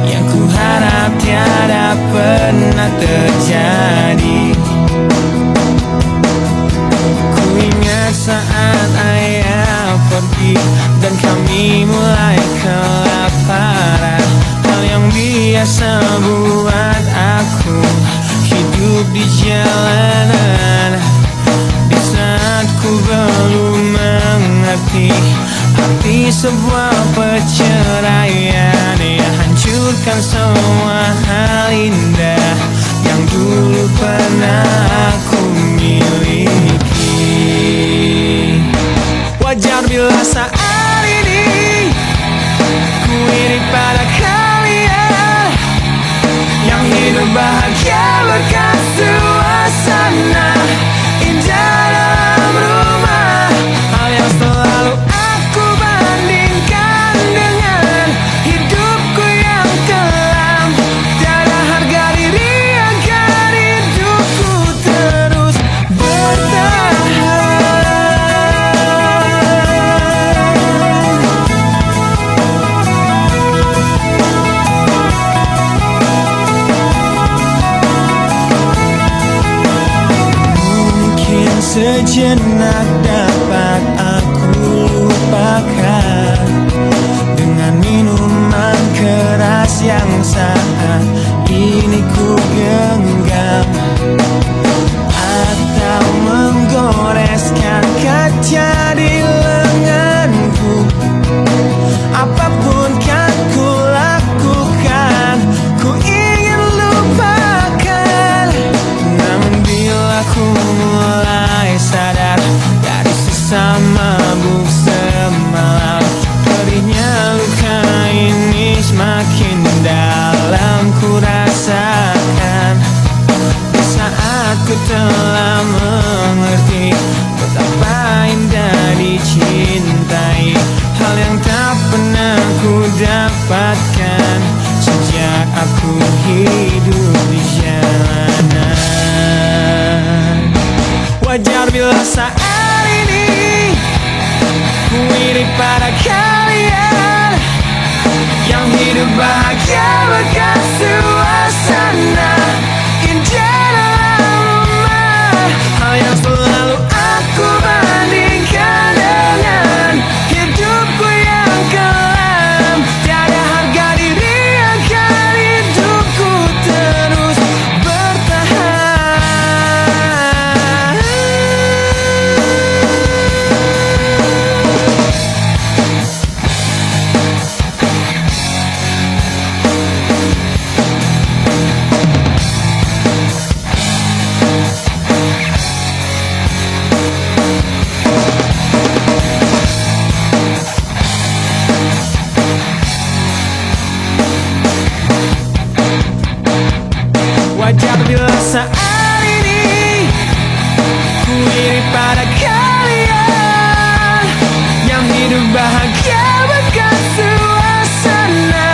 yang ku harap tiada pernah terjadi. Ku ingat saat ayah pergi dan kami mulai kelaparan, hal yang biasa buat aku hidup di jalanan. Di saat ku belum mengerti arti sebuah perceraian yang hancurkan semua hal indah yang dulu pernah aku miliki. Wajar bila saat ini ku iri pada kalian yang hidup bahagia berkat suasana indah dalam rumah. Hal yang selalu aku bandingkan dengan hidupku yang kelam. Tiada harga diri agar hidupku terus bertahan. Mungkin sejenak dapat aku lupakan dengan minuman keras yang saat ini ku genggam, atau menggoreskan kaca di lenganku. Apapun kan ku lakukan, ku ingin lupakan. Namun bila ku mulai sadar dari sisa mabuk semalam, perihnya luka ini semakin dalam ku rasakan. Di saat ku telah mengerti betapa indah dicintai, hal yang tak pernah ku dapatkan sejak aku hidup di jalanan. Wajar bila saat ini ku iri pada kalian yang hidup bahagia berkat suasana indah dalam rumah. Hal yang selalu aku bandingkan dengan hidupku yang kelam. Tiada harga diri agar hidupku terus bertahan. Wajar bila saat ini ku iri pada kalian yang hidup bahagia berkat suasana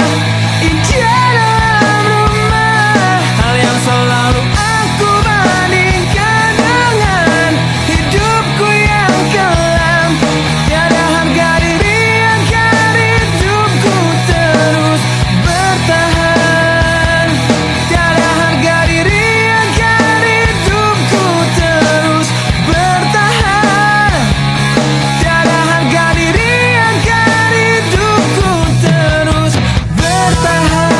indah dalam rumah. Hal yang selalu aku bandingkan dengan hidupku yang kelam. Tiada harga diri agar hidupku terus bertahan. Tiada harga diri agar hidupku terus bertahan. Tiada harga diri agar hidupku terus bertahan.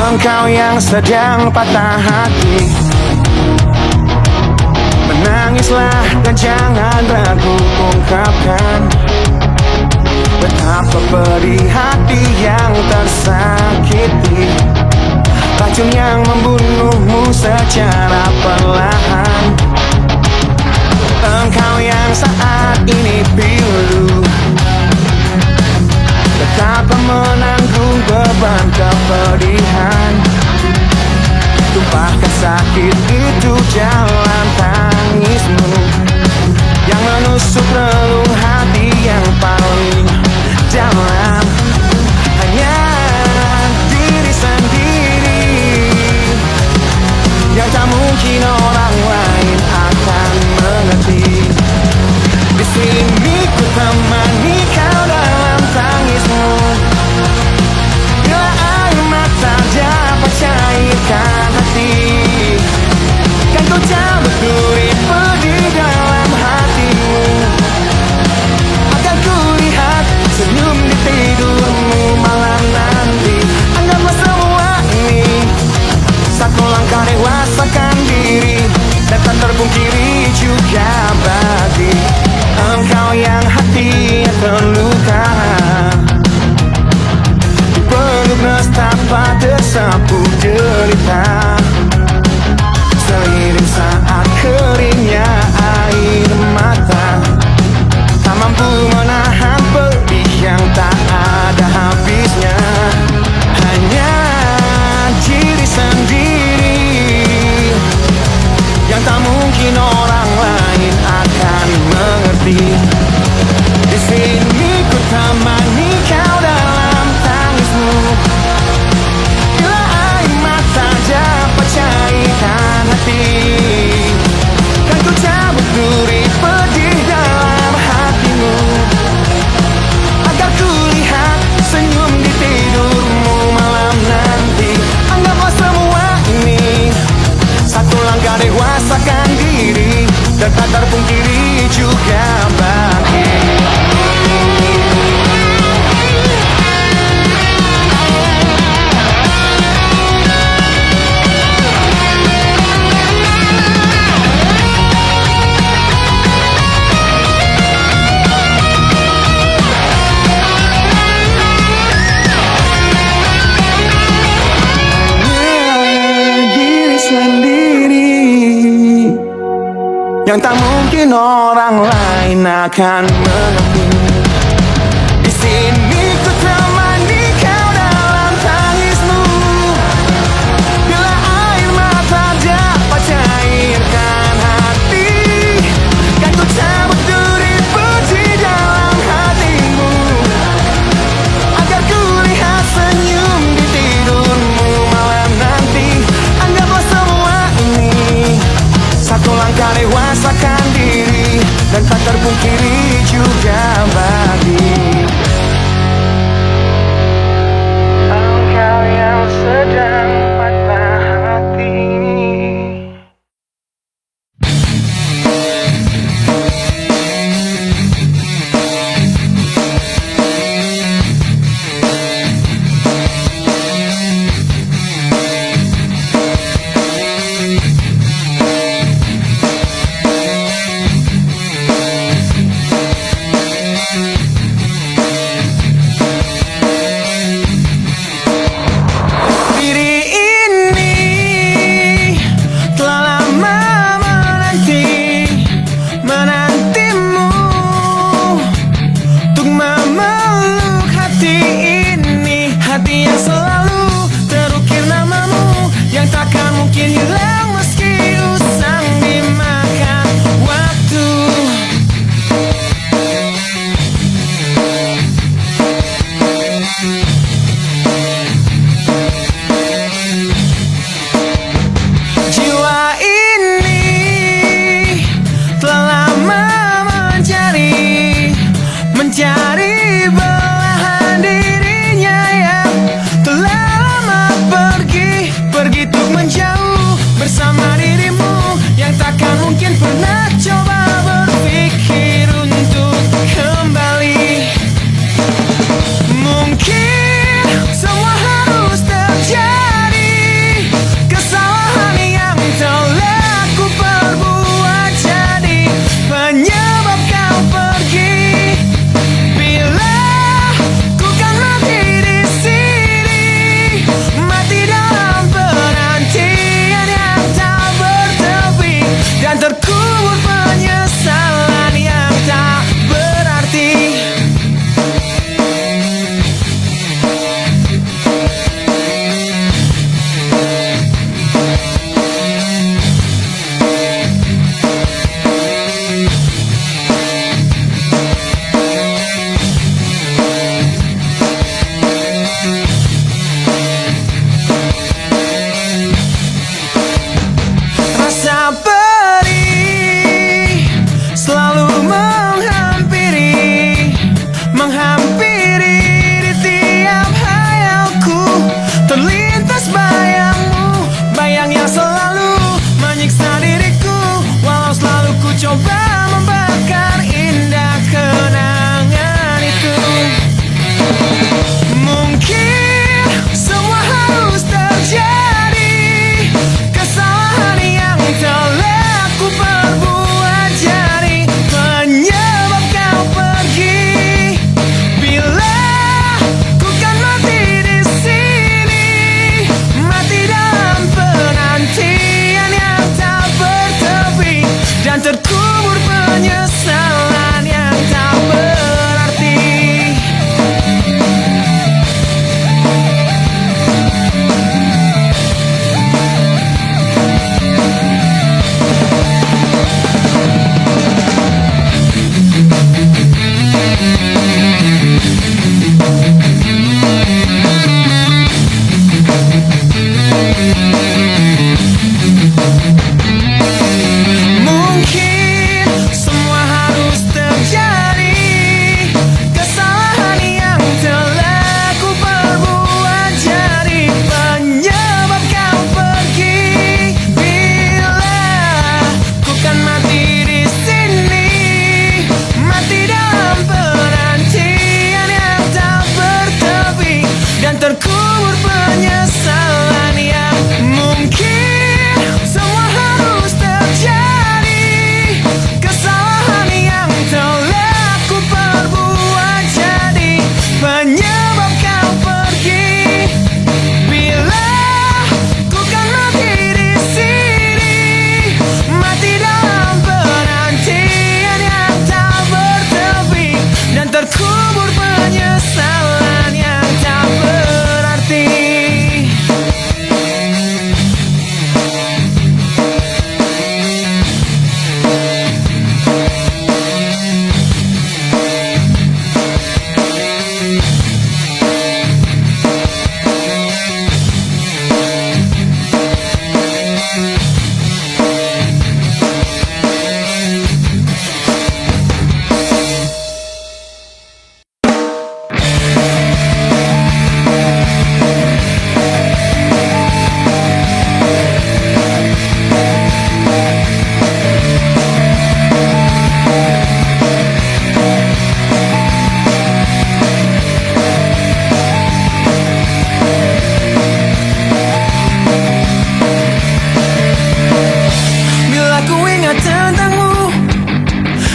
Engkau yang sedang patah hati, menangislah dan jangan ragu ungkapkan betapa pedih hati yang tersakiti. Racun yang membunuhmu secara perlahan. Engkau yang saat ini pilu, betapa menanggung beban kepedihan. Tumpahkan sakit itu dalam tangismu yang menusuk relung hati yang paling dalam. Hanya diri sendiri yang tak mungkin orang lain akan mengerti. Di sini ku temani kau dalam tangismu, bila air mata dapat cairkan hati, kan kau cabut duri pedih dalam hatimu. Akan ku lihat senyum di tidurmu malam nanti. Anggaplah semua ini satu langkah dewasakan diri, dan tak terpungkiri juga bagi engkau yang hatinya terluka, dipeluk nestapa tersapu derita, seiring saat keringnya air mata, tak mampu menahan pedih yang tak ada habisnya. Hanya diri sendiri yang tak mungkin orang lain akan mengerti. Di sini ku temani kau dalam tangismu, bila air mata dapat cairkan hati, kan ku cabut duri pedih dalam hatimu, agar ku lihat senyum di tidurmu malam nanti. Anggaplah semua ini satu langkah dewasakan diri, dan tak terpungkiri juga bagi diri sendiri yang tak mungkin orang lain akan mengerti. Di sini ku temani kau dalam tangismu, bila air mata dapat cairkan hati, kan ku cabut duri pedih dalam hatimu, agar ku lihat senyum di tidurmu malam nanti. Anggaplah semua ini satu langkah dewasakan diri, dan tak terpungkiri juga bagi engkau yang sedang patah hati.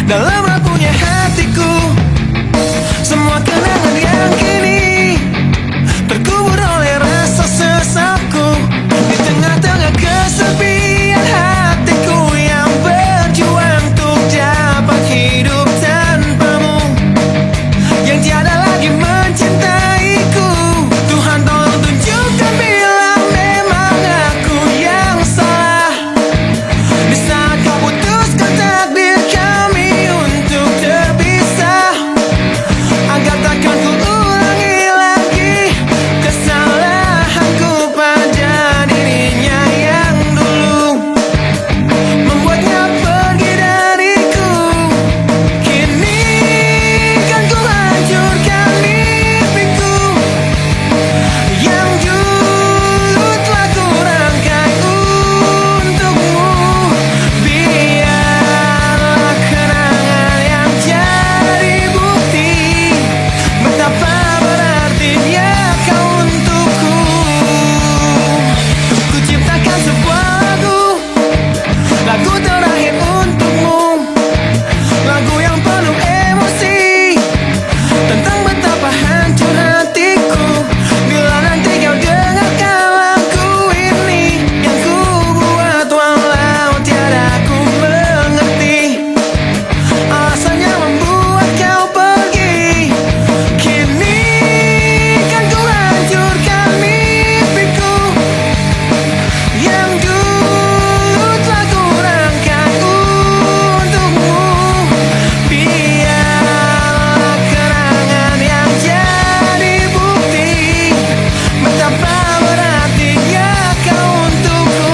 dalam rapuhnya hatiku. Semua kenangan yang kini terkubur oleh rasa sesakku. Di tengah-tengah kesepian hatiku yang berjuang untuk dapat hidup tanpamu, yang tiada lagi mencintaiku. Tuhan tolong tunjukkan bila memang aku yang salah. Di saat kau putuskan takdir kami untuk terpisah, agar takkan ku ulangi lagi kesalahanku pada dirinya yang dulu membuatnya pergi dariku. Kini kan ku hancurkan mimpiku yang dulu telah ku rangkai untukmu. Biarlah kenangan yang jadi bukti betapa berartinya kau untukku. Ku ciptakan sebuah lagu terakhir untukmu, lagu yang penuh emosi tentang betapa hancur hatiku. Bila nanti kau dengarkan lagu ini yang ku buat, walau tiada ku mengerti alasannya membuat kau pergi. Kini kan ku hancurkan mimpiku yang dulu telah ku rangkai untukmu. Biarlah kenangan yang jadi bukti betapa berartinya kau untukku.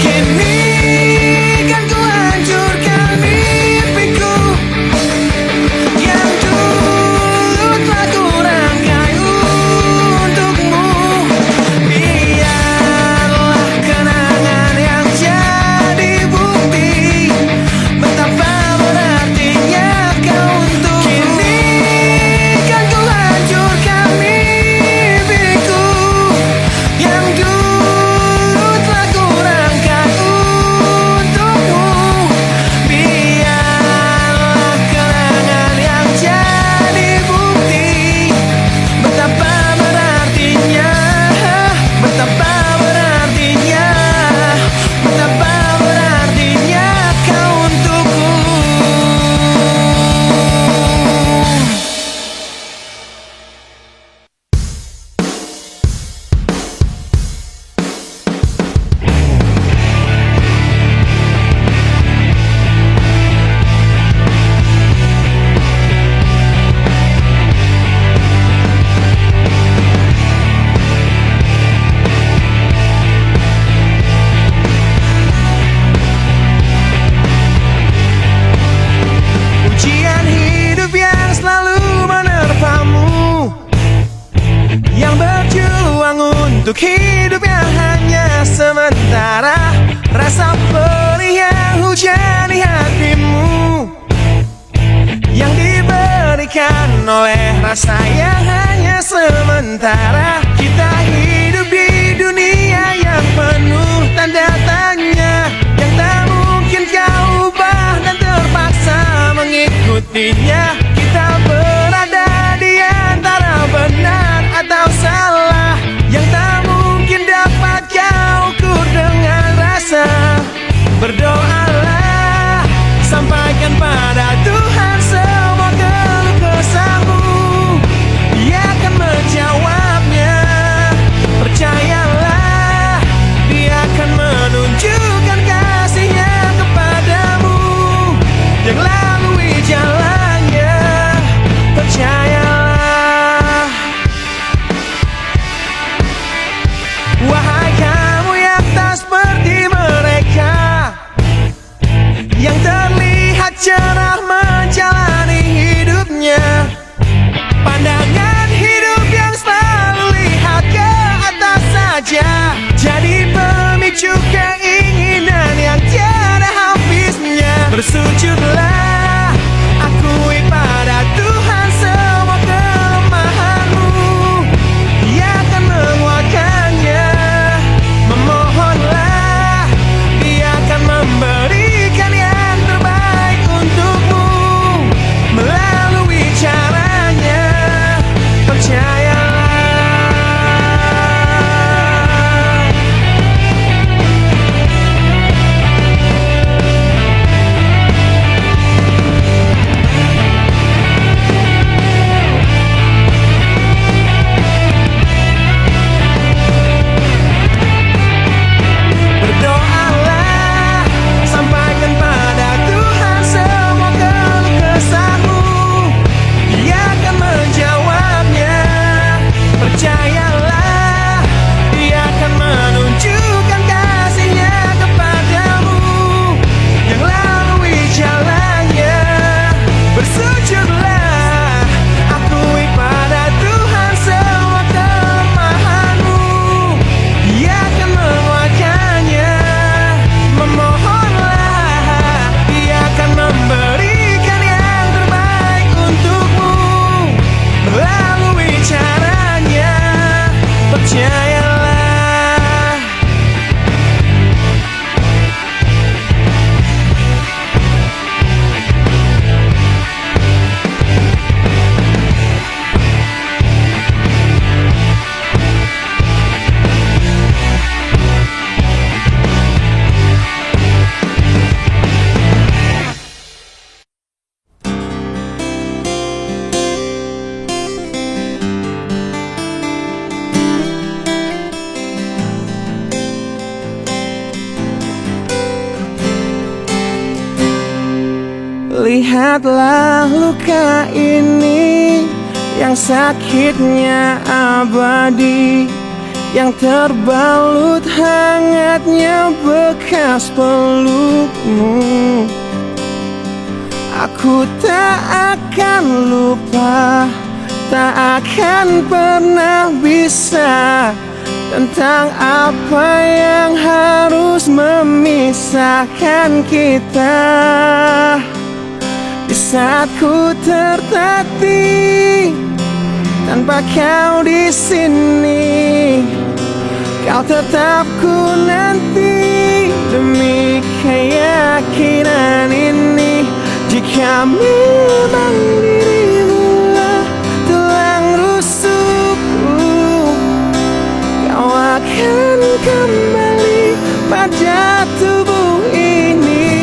Kini kan ku hancurkan mimpiku yang dulu telah ku rangkai untukmu. Biarlah kenangan yang jadi bukti betapa berartinya kau untukku. Kini kan ku hancurkan mimpiku yang dulu telah ku rangkai untukmu. Biarlah kenangan yang jadi bukti betapa berartinya, betapa berartinya, betapa berartinya kau untukku. Ujian hidup yang selalu menerpamu, yang berjuang untuk hidup yang hanya sementara. Rasa perih yang hujan di hatimu, yang diberikan oleh rasa yang hanya sementara. Kita hidup di dunia yang penuh tanda tanya, yang tak mungkin kau ubah dan terpaksa mengikutinya. Kita berada di antara benar atau salah, yang tak mungkin dapat kau ukur dengan rasa. Berdoalah, sampaikan pada Tuhan semua keluh kesahmu, Dia akan menjawabnya. Percayalah, Dia akan menunjukkan kasih-Nya kepadamu, yang lalui jalannya. bersujudlah, akui pada Tuhan semua kelemahanmu. Dia akan menguatkannya. Memohonlah, Dia akan memberikan yang terbaik untukmu. Lalui caranya, percayalah. Lihatlah luka ini yang sakitnya abadi, yang terbalut hangatnya bekas pelukmu. Aku tak akan lupa, tak akan pernah bisa tentang apa yang harus memisahkan kita. Di saat ku tertatih tanpa kau di sini, kau tetap ku nanti demi keyakinan ini. Jika memang dirimu lah tulang rusukku, kau akan kembali pada tubuh ini.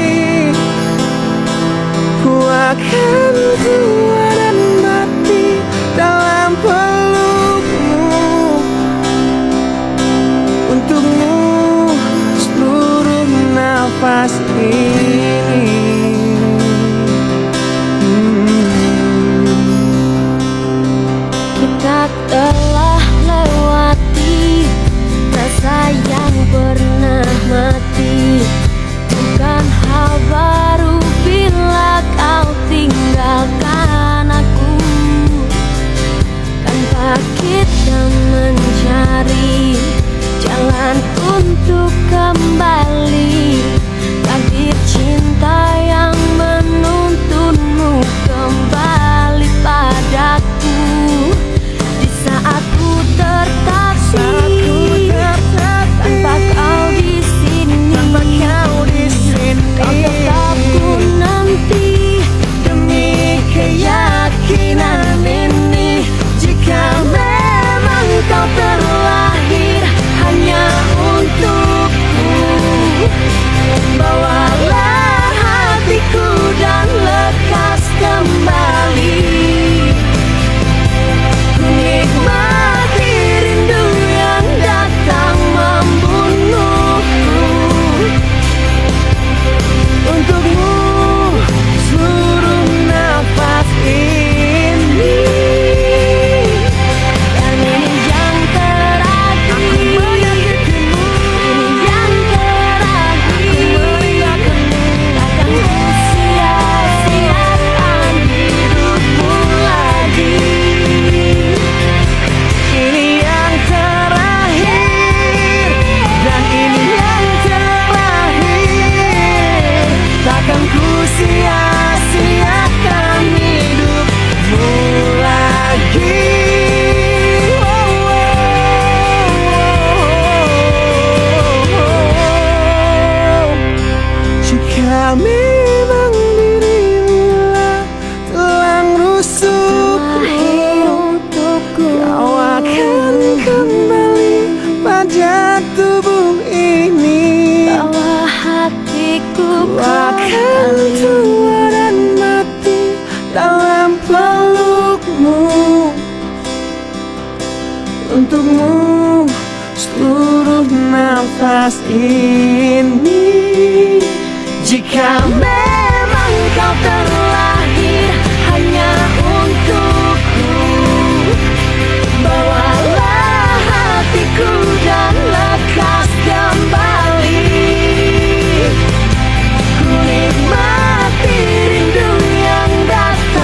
Ku akan tua dan mati dalam pelukmu. Untukmu seluruh nafas ini. Kita telah lewati rasa yang pernah mati. Bukan hal baru bila kau tinggalkan aku, tanpa kita mencari jalan untuk kembali. Takdir cinta yang menuntunmu kembali padaku. Di saat ku tertatih tanpa kau di sini, kau tetap ku nanti demi keyakinan ini. Jika memang kau terlahir hanya untukku, bawalah hatiku dan lekas kembali. Ku nikmati rindu yang datang membunuhku. Untukmu seluruh nafas ini. Dan ini yang terakhir, ini yang terakhir. Takkan ku sia-siakan hidupmu lagi. Ini yang terakhir, dan ini yang terakhir. Takkan ku sia-siakan hidupmu lagi. Jika memang dirimu lah tulang rusukku, kau akan kembali pada tubuh ini. Bawa hatiku Ku akan tua dan mati dalam pelukmu. Untukmu seluruh nafas ini. Jika memang kau terlahir hanya untukku, bawalah hatiku dan lekas kembali. Ku nikmati rindu yang datang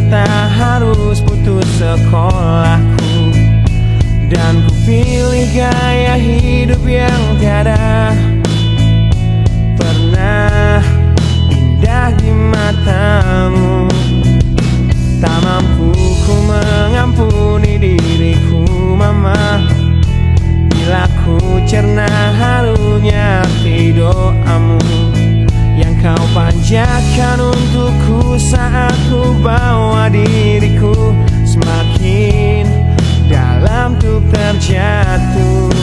ternyata harus putus sekolahku. Dan ku pilih gaya hidup yang tiada pernah indah di matamu. Tak mampu ku mengampuni diriku mama, bila ku cerna harunya arti doamu yang kau panjatkan untukku saat ku bawa diriku semakin dalam tuh terjatuh.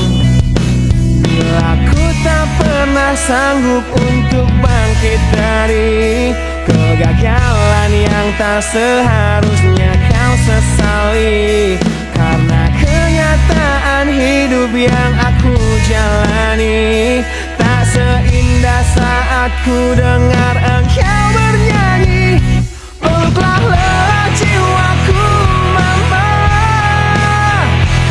Bila ku tak pernah sanggup untuk bangkit dari kegagalan yang tak seharusnya kau sesali, karena kenyataan hidup yang aku jalani tak seindah saat ku dengar engkau bernyanyi. Peluklah lelah jiwaku mama,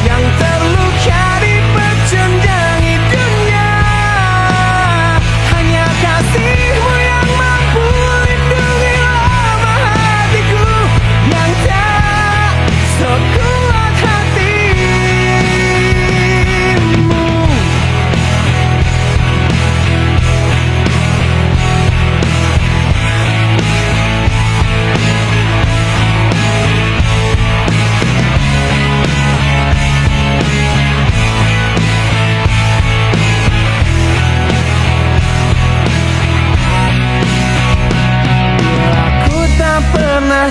yang terluka dipecundangi dunia. Hanya kasihmu yang mampu lindungi lemah hatiku yang tak sekuat hatimu.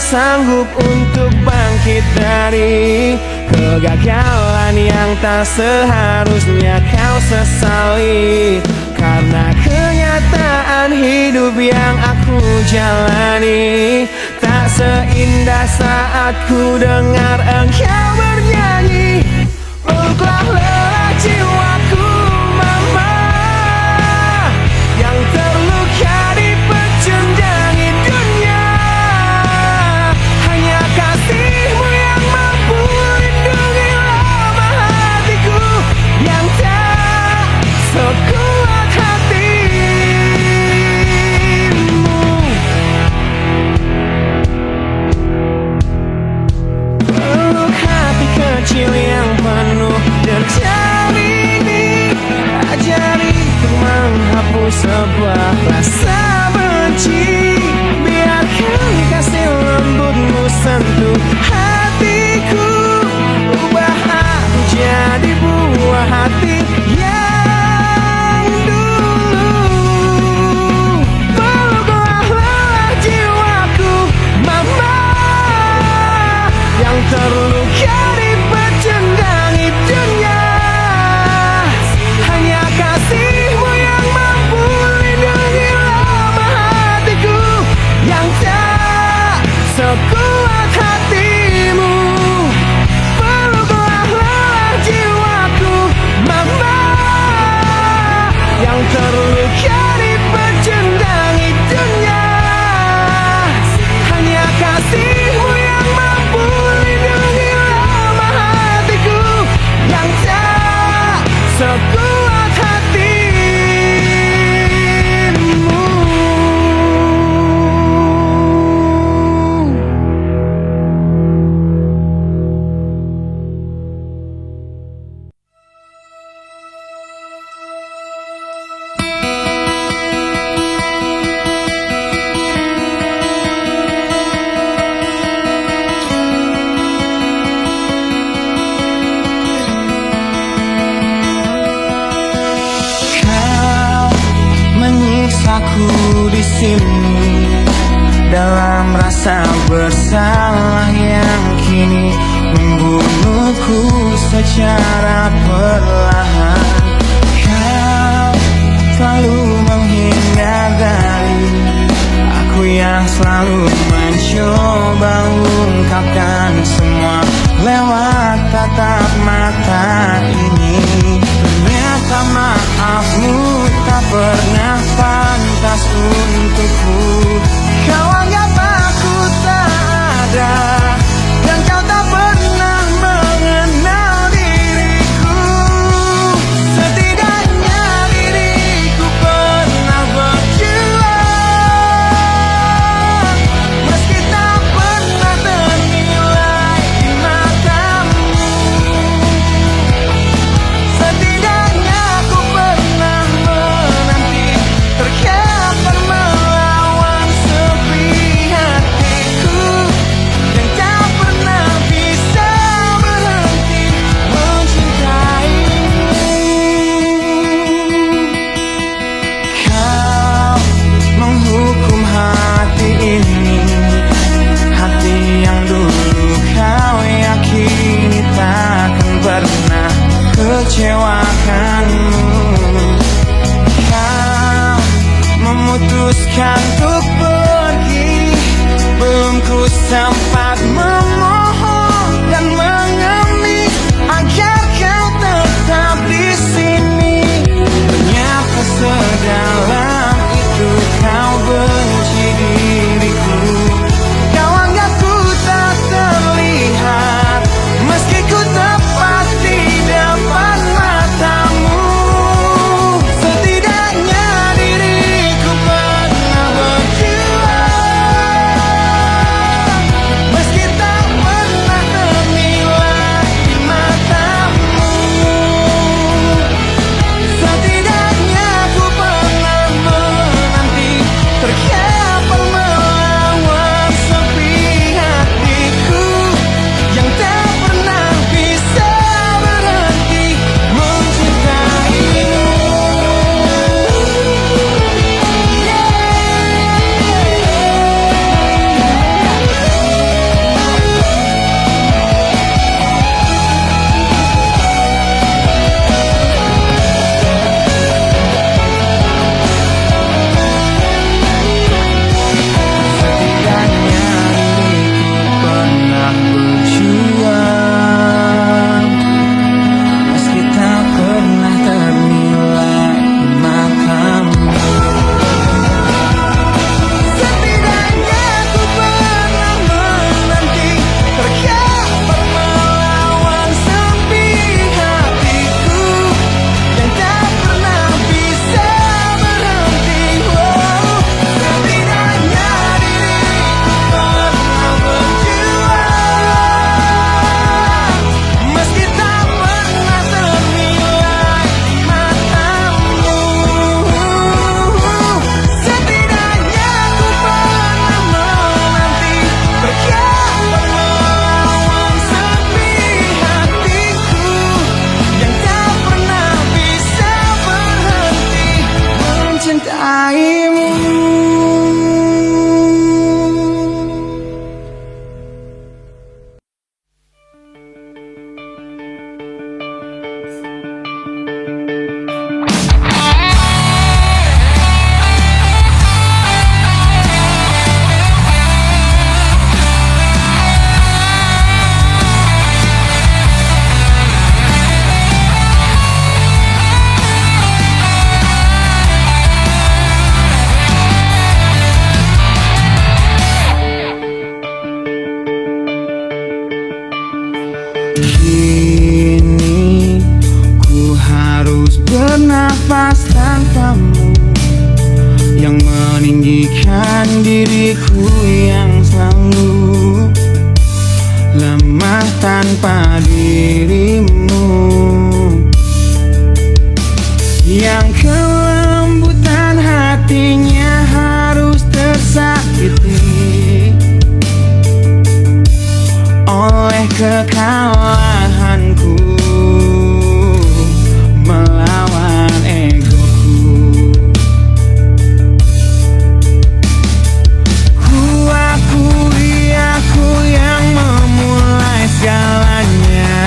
Sanggup untuk bangkit dari kegagalan yang tak seharusnya kau sesali, karena kenyataan hidup yang aku jalani tak seindah saat ku dengar engkau bernyanyi. Peluklah lelah jiwaku mama, yang terluka dipecundangi dunia. Kasihmu yang mampu lindungi lemah hatiku yang tak sekuat hatimu. Peluk hati kecil yang penuh derajat ini, ajari untuk menghapus sebuah rasa benci. Biarkan kasih lembutmu sentuh hatiku, ubah aku jadi buah hati yang dulu. Peluklah lelah jiwaku mama, yang terluka dipecundangi dunia. Hanya kasihmu yang mampu lindungi lemah hatiku yang tak sekuat hatimu. Peluklah lelah jiwaku mama, yang terluka dipecundangi dunia. Hanya kasihmu yang mampu lindungi lemah hatiku yang tak sekuat hatimu. Aku di sini dalam rasa bersalah yang kini membunuhku secara perlahan. Kau selalu menghindar dari aku yang selalu mencoba ungkapkan semua lewat tatap mata ini. Ternyata maafmu tak pernah pantas untukku. Kau anggap aku tak ada, dan kau tak pernah mengenal diriku. Setidaknya diriku pernah berjuang, meski tak pernah memutuskan untuk pergi, belum ku sempat memohon dan mengemis agar kau tetap di sini. Ternyata sedalam itu kau benci diriku. Kau anggap ku tak terlihat, meski ku tepat di depan matamu. Setidaknya diriku pernah berjuang, meski tak pernah ternilai di matamu. Setidaknya ku pernah menanti, terkapar melawan sepi hatiku yang tak pernah bisa berhenti mencintaimu. Setidaknya diriku pernah berjuang, meski tak pernah ternilai di matamu. Setidaknya ku pernah menanti, terkapar melawan sepi hatiku yang tak pernah bisa berhenti. Setidaknya diriku pernah berjuang, meski tak pernah ternilai di matamu. Setidaknya ku pernah menanti, terkapar melawan sepi hatiku yang tak pernah bisa berhenti mencintaimu. Kini ku harus bernafas tanpamu, yang meninggikan diriku yang selalu lemah tanpa dirimu, yang kelembutan hatinya harus tersakiti oleh kekalahanku melawan egoku. Ku akui aku yang memulai segalanya,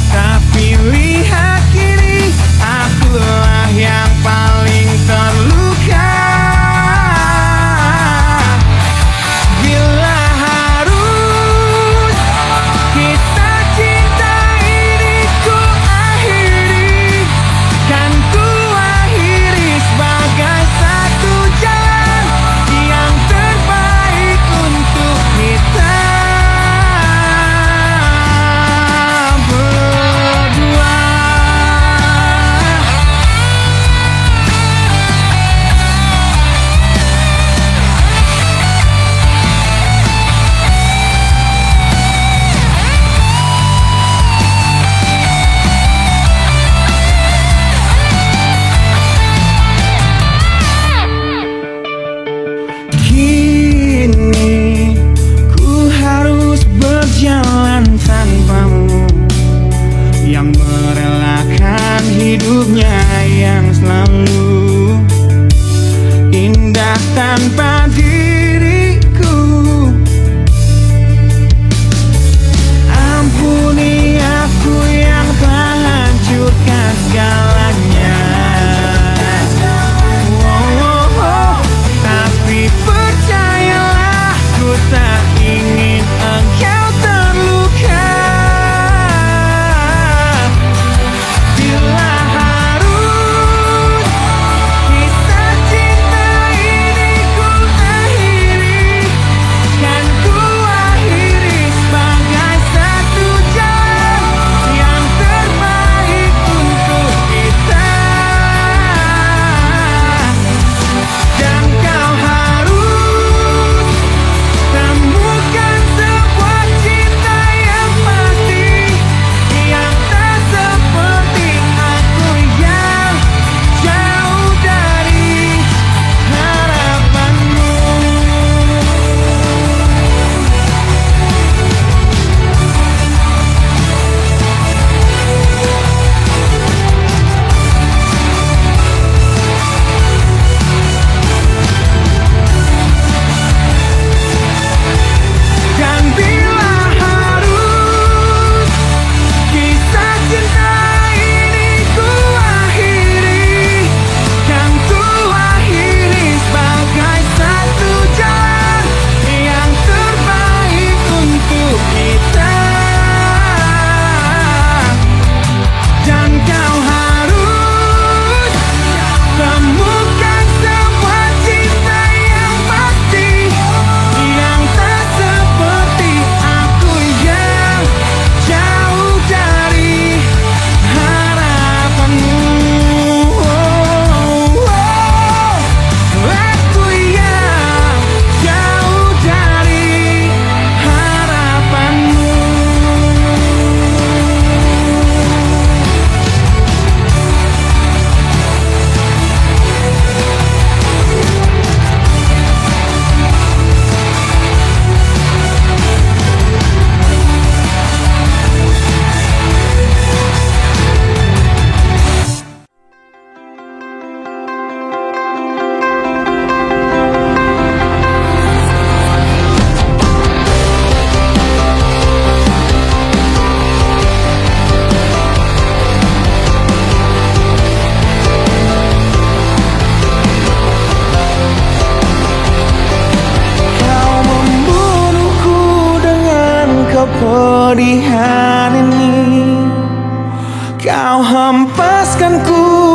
tapi lihat kini akulah yang paling terluka. Bila harus kita cinta ini ku akhiri, kan ku akhiri sebagai satu jalan yang terbaik untuk kita berdua. Kini ku harus berjalan tanpamu, yang merelakan hidupnya yang selalu indah tanpa diriku. Ampuni aku yang telah hancurkan segalanya.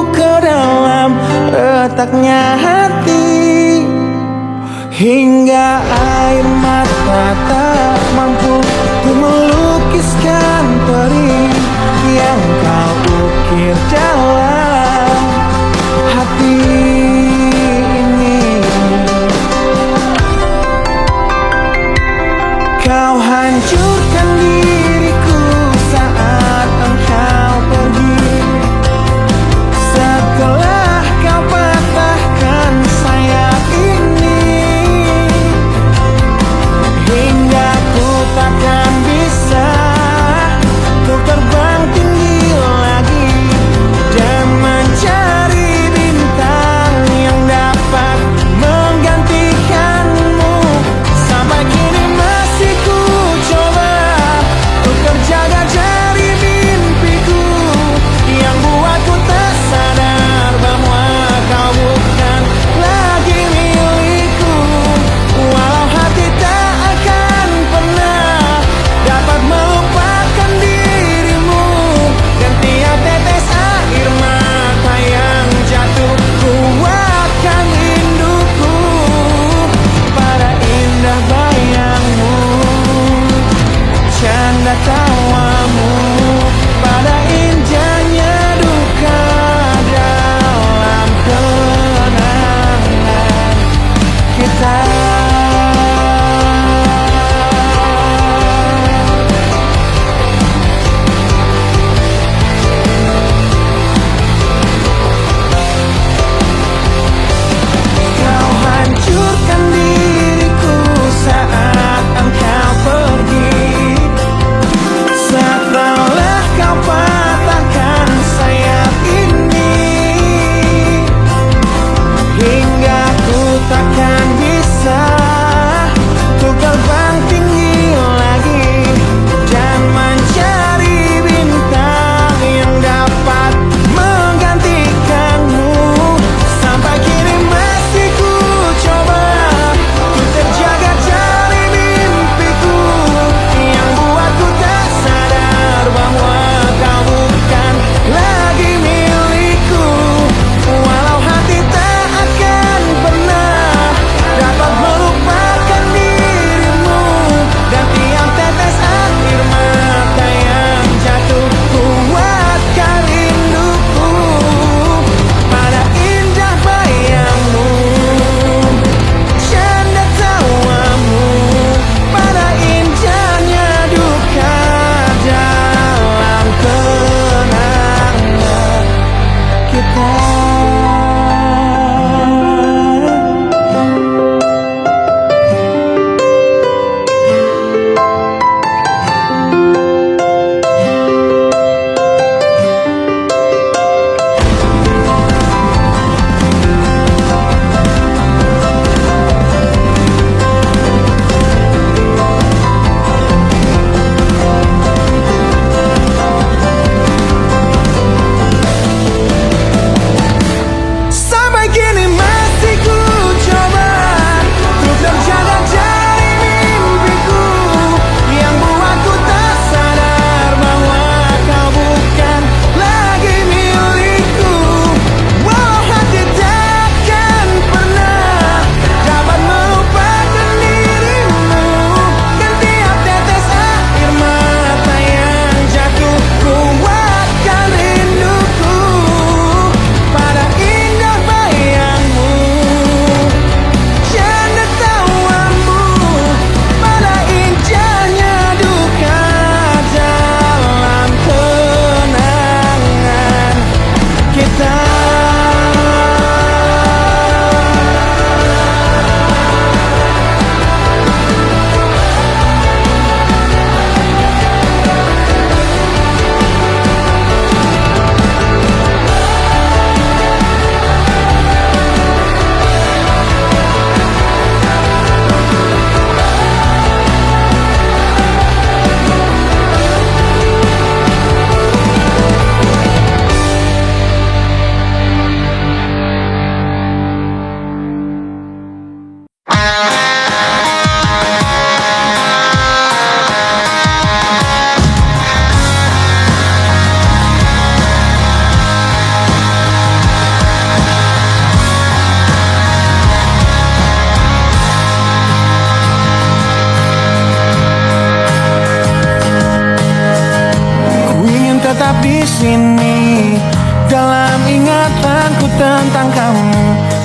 ke dalam retaknya hati, hingga air mata tak mampu untuk melukiskan perih yang kau ukir dalam hati ini. Kau hancurkan diriku saat engkau pergi, setelah kau patahkan sayap ini, hingga ku takkan bisa untuk terbang tinggi lagi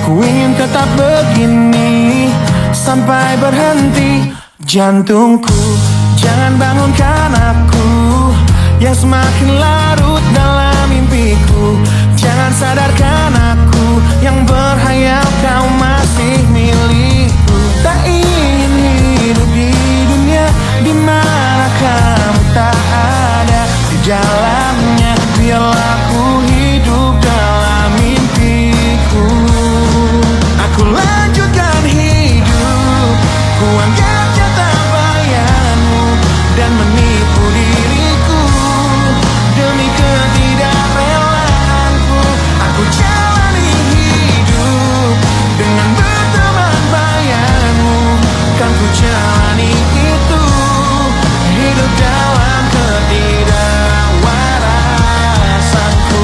Ku ingin tetap begini sampai berhenti jantungku. Jangan bangunkan aku yang semakin larut dalam mimpiku. Jangan sadarkan aku yang berhayal kau masih milikku. Tak ingin hidup di dunia di mana kamu tak ada di dalamnya. Biarlah ku hidup dalam mimpiku. Aku lanjutkan hidup, ku anggap nyata bayanganmu dan menipu diriku demi ketidakrelaanku. Aku jalani hidup dengan berteman bayanganmu. Kan ku jalani itu, hidup dalam ketidakwarasanku.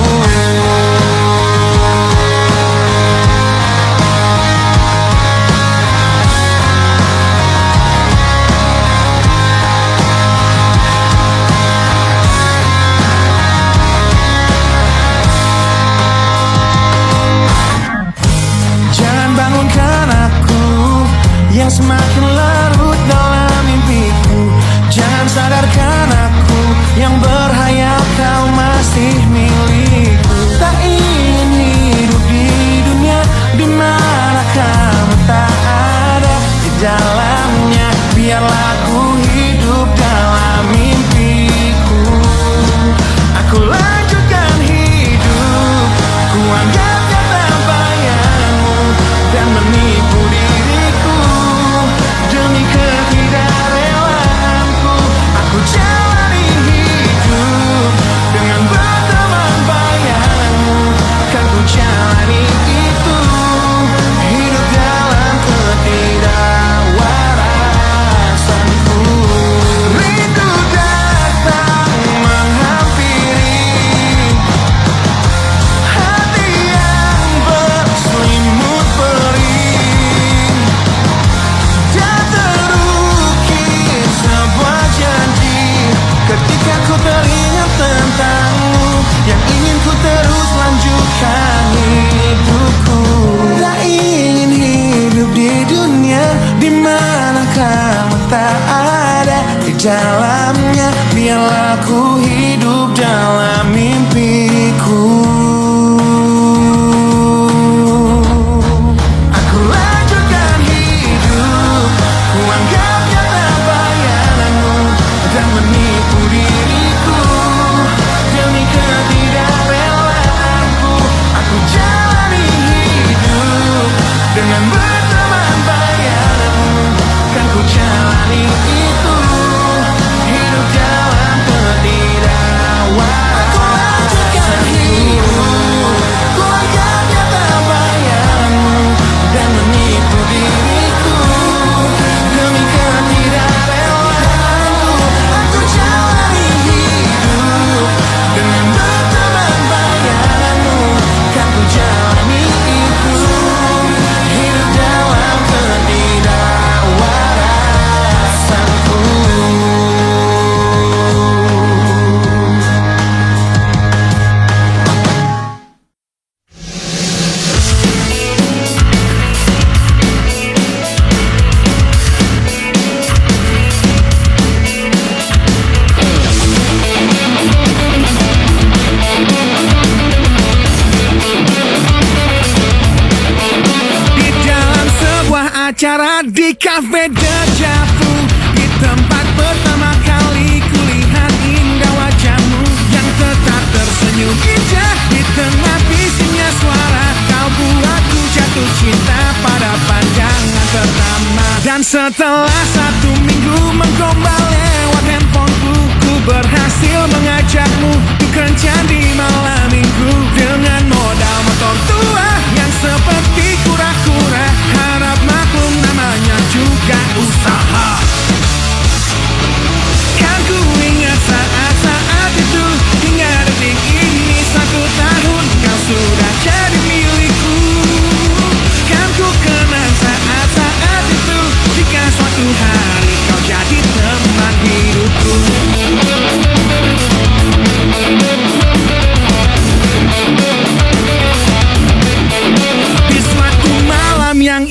Jangan bangunkan aku yang semakin larut dalam mimpiku. Jangan sadarkan aku yang berhayal kau masih milikku. Tak ingin hidup di dunia di mana kamu tak ada di dalamnya. Biarlah ku hidup dalam mimpiku. Aku lanjutkan hidup, ku anggap nyata bayanganmu dan menipu diriku demi ketidakrelaanku. Aku jalani hidup dengan berteman bayanganmu. Kan ku jalani itu, hidup dalam ketidakwarasanku. Rindu datang menghampiri hati yang berselimut perih, dan terukir sebuah janji ketika ku teringat tentangmu yang ingin ku terus lanjutkan hidupku. Tak ingin hidup di dunia di mana kamu tak ada di dalamnya. Biarlah ku hidup dalam mimpiku. Aku lanjutkan hidup, ku anggap nyata bayanganmu dan menipu diriku demi ketidakrelaanku. Aku jalani hidup dengan berteman bayanganmu. Kan ku jalani itu, hidup dalam ketidakwarasanku. Ku anggap nyata bayanganmu dan menipu diriku demi ketidakrelaanku. Aku jalani hidup dengan berteman bayanganmu. Kan ku jalani itu, hidup dalam ketidakwarasanku. Di dalam sebuah acara di Cafe Deja Vu, di tempat pertama kali kulihat indah wajahmu yang tetap tersenyum indah. Di tengah bisiknya suara, kau buatku jatuh cinta pada pandangan pertama. Dan setelah 1 minggu menggombal lewat handphoneku, ku berhasil mengajakmu untuk kencan di malam minggu. Dengan modal motor tua yang seperti kura-kura, harap maklum namanya juga usaha. Kan ku ingat saat-saat itu, hingga detik ini 1 tahun kau sudah jadi milikku. Kan ku kenang saat-saat itu, jika suatu hari kau jadi teman hidupku. Di suatu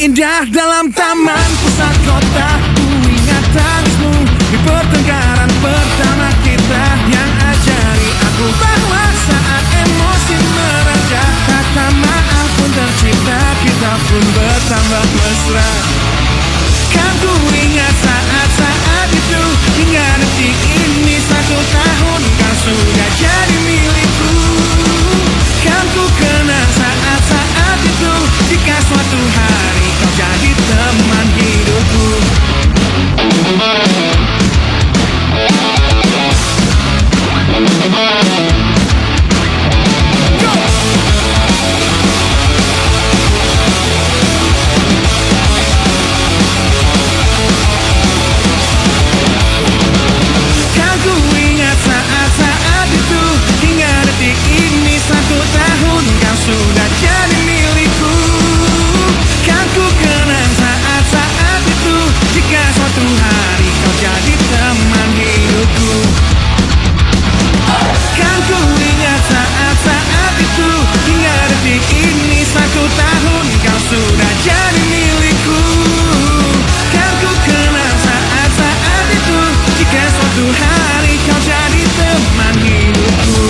indah dalam taman pusat kota. Ku ingat tangismu di pertengkaran pertama kita, yang ajari aku bahwa saat emosi mereda, kata maaf pun tercipta, kita pun bertambah mesra. Kan ku ingat saat-saat itu, hingga detik ini 1 tahun kau sudah jadi milikku. Kan ku kenang saat-saat itu, jika suatu hari kau jadi teman hidupku. Kan ku ingat saat-saat itu, hingga detik ini 1 tahun kau sudah jadi milikku. Kan ku kenang saat-saat itu, jika suatu hari kau jadi teman hidupku. Kan ku ingat saat-saat itu, hingga detik ini 1 tahun kau sudah jadi milikku. Kan ku kenang saat-saat itu, jika suatu hari kau jadi teman hidupku.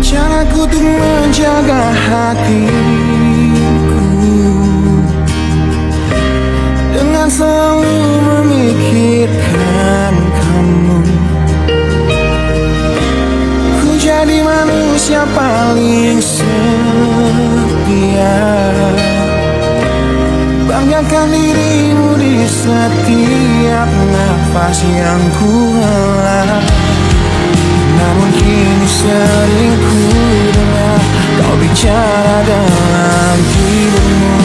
Caraku untuk menjaga hatiku dengan selalu memikirkan kamu. Ku jadi manusia paling setia, banggakan dirimu di setiap nafas yang ku hela. Namun kini sering ku dengar kau bicara dalam tidurmu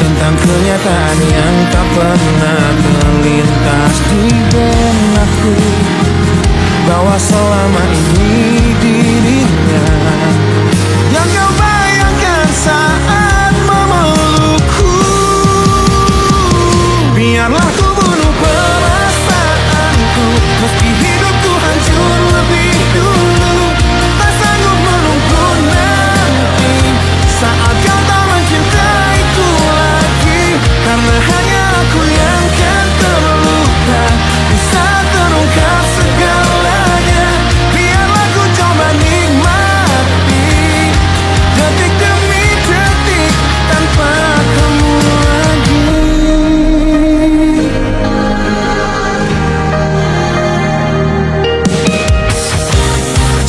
tentang kenyataan yang tak pernah terlintas di benakku, bahwa selama ini dirinya yang kau bayangkan saat memelukku. Biarlah ku bunuh perasaanku, meski hidupku hancur lebih dulu. Tak sanggup menunggu nanti saat kau tak mencintaiku lagi, karena hanya aku yang kan terluka di saat terungkap segalanya. Biarlah ku coba nikmati detik demi detik tanpa kamu lagi.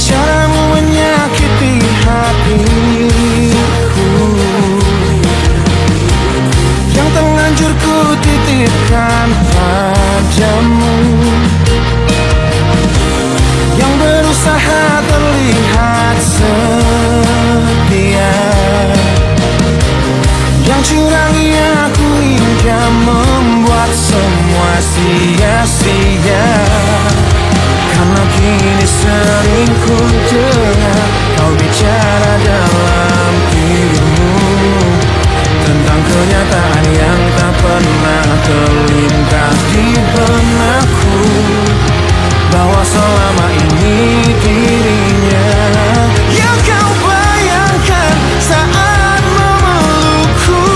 Caramu menyakiti hatiku, yang terlanjur ku titipkan padamu, yang berusaha terlihat setia, yang curangi aku hingga membuat semua sia-sia. Karena kini sering ku dengar kau bicara dalam tidurmu tentang kenyataan yang tak pernah terlintas di benakku, bahwa selama ini dirinya yang kau bayangkan saat memelukku.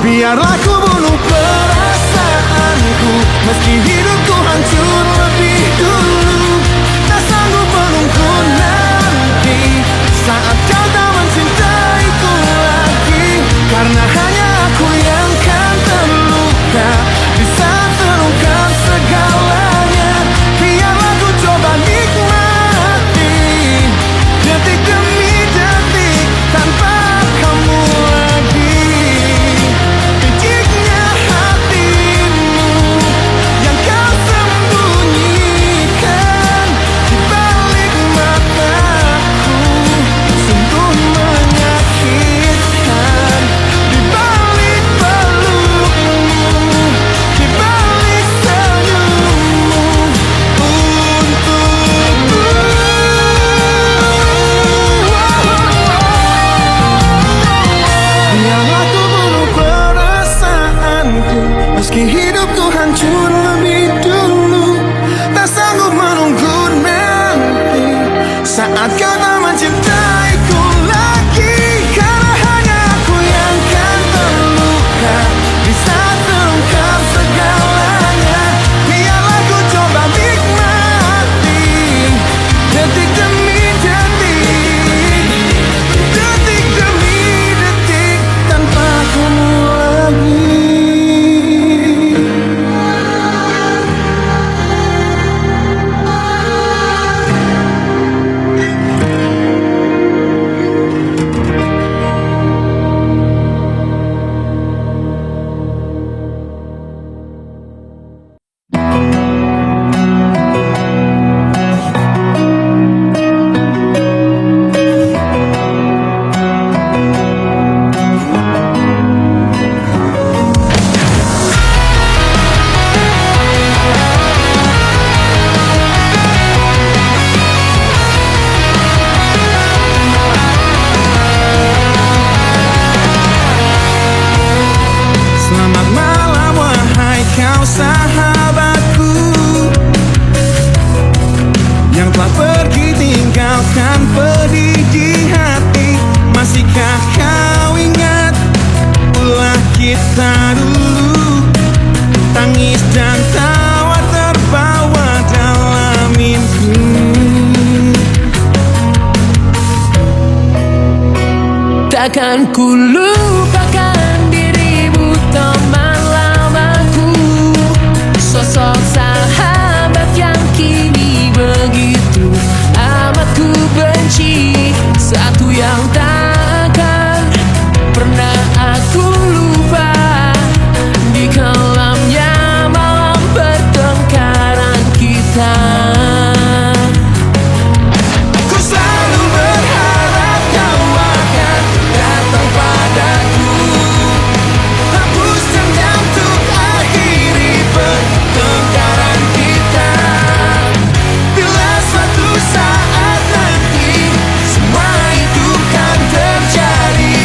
Biarlah ku bunuh perasaanku, meski hidupku hancur lebih dulu. Tak sanggup menunggu nanti saat kau tak mencintaiku lagi, karena hanya aku yang kan terluka di saat terungkap yang telah pergi tinggalkan pedih di hati. Masihkah kau ingat ulah kita dulu, tangis dan tawa terbawa dalam mimpi. Takkan ku lupakan dirimu, teman lamaku, sosok sahabat yang kini begitu amat ku benci. Satu yang takkan pernah aku lupa, di kelamnya malam pertengkaran kita. Ku selalu berharap kau akan datang padaku, hapus dendam untuk akhiri pertengkaran kita. Bila suatu saat nanti semua itu kan terjadi,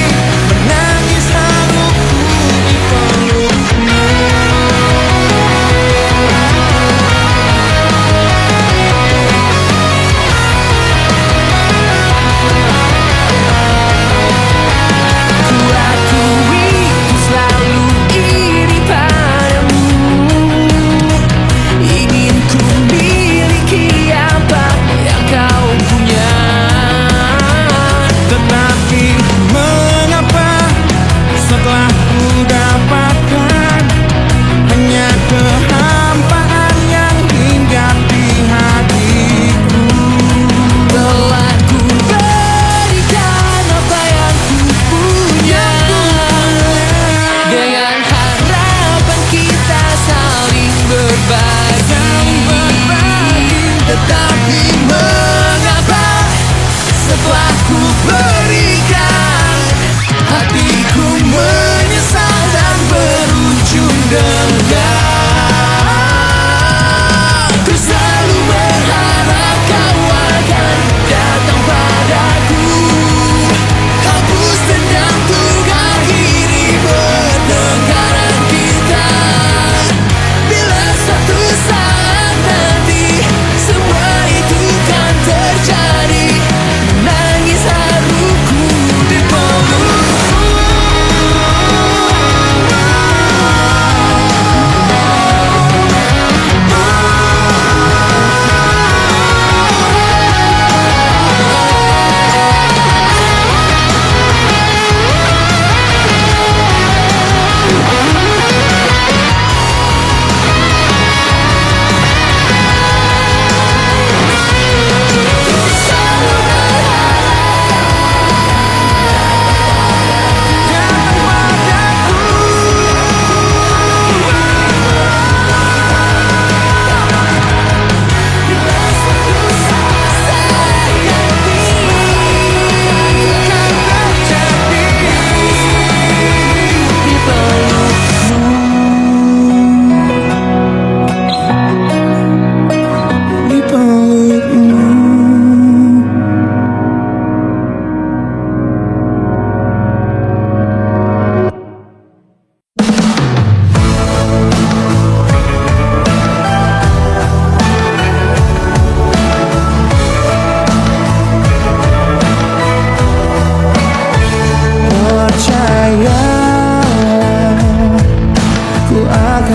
menangis harupku di pelukmu. Ku akui ku selalu iri padamu, ingin ku miliki apa yang kau punya. Tetapi mengapa setelah ku dapatkan hanya kehampaan yang hinggap di hatiku. Telah ku berikan apa yang ku punya, dengan harapan kita saling berbagi. Tetapi mengapa setelah ku berikan, hatiku menyesal dan berujung dendam. Ku selalu berharap kau akan datang padaku, hapus dendam untuk akhiri pertengkaran kita. Bila suatu saat nanti semua itu kan terjadi, menangis haruku di pelukmu.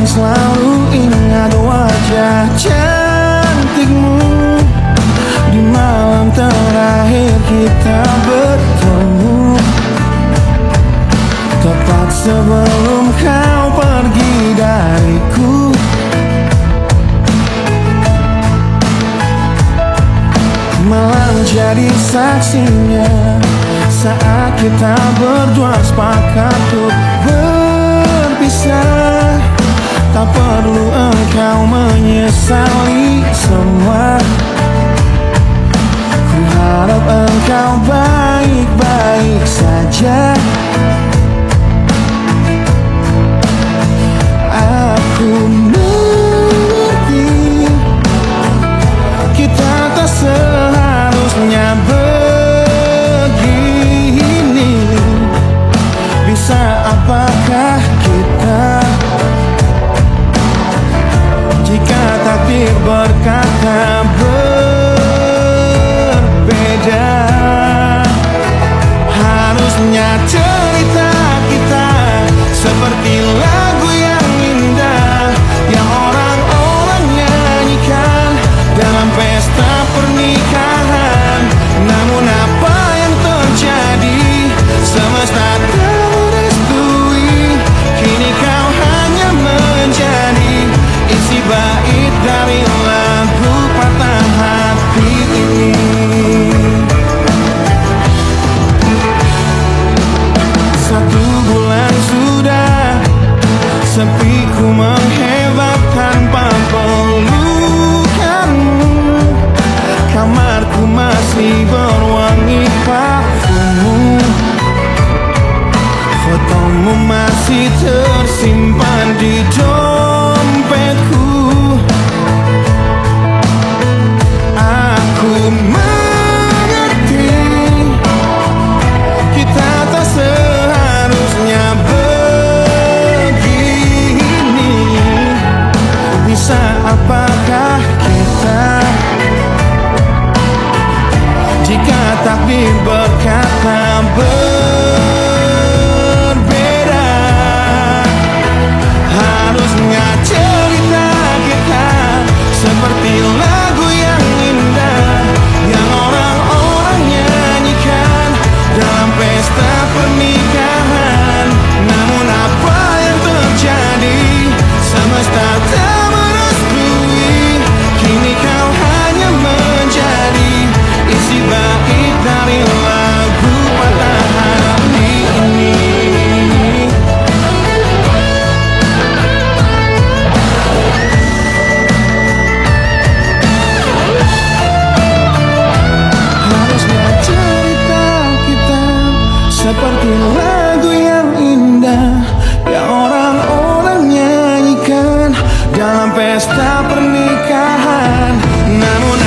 Selalu ingat wajah cantikmu di malam terakhir kita bertemu, tepat sebelum kau pergi dariku. Malam jadi saksinya saat kita berdua sepakat untuk berpisah. Tak perlu engkau menyesali semua, ku harap engkau baik-baik saja. Aku mengerti kita tak seharusnya begini. Bisa apakah kita jika Harusnya cerita kita seperti lagu yang indah yang orang-orang nyanyikan dalam pesta pernikahan. Namun apa yang terjadi? Semesta tak merestui. Kini kau hanya menjadi isi bait dari lagu patah hati ini. Satu bulan sudah sepi ku menghebab tanpa pelukanmu. Kamarku masih berwangi parfummu. Fotomu masih tersimpan di dompetku. Aku mengerti kita tak seharusnya begini. Bisa apakah kita jika takdir berkata berbeda? Harusnya cerita kita seperti lagu yang indah yang orang-orang nyanyikan dalam pesta pernikahan. Namun apa yang terjadi? Semesta tak merestui. Kini kau hanya menjadi isi bait dari lagu patah hati ini. Harusnya cerita kita seperti lagu yang indah yang orang-orang nyanyikan dalam pesta pernikahan. Namun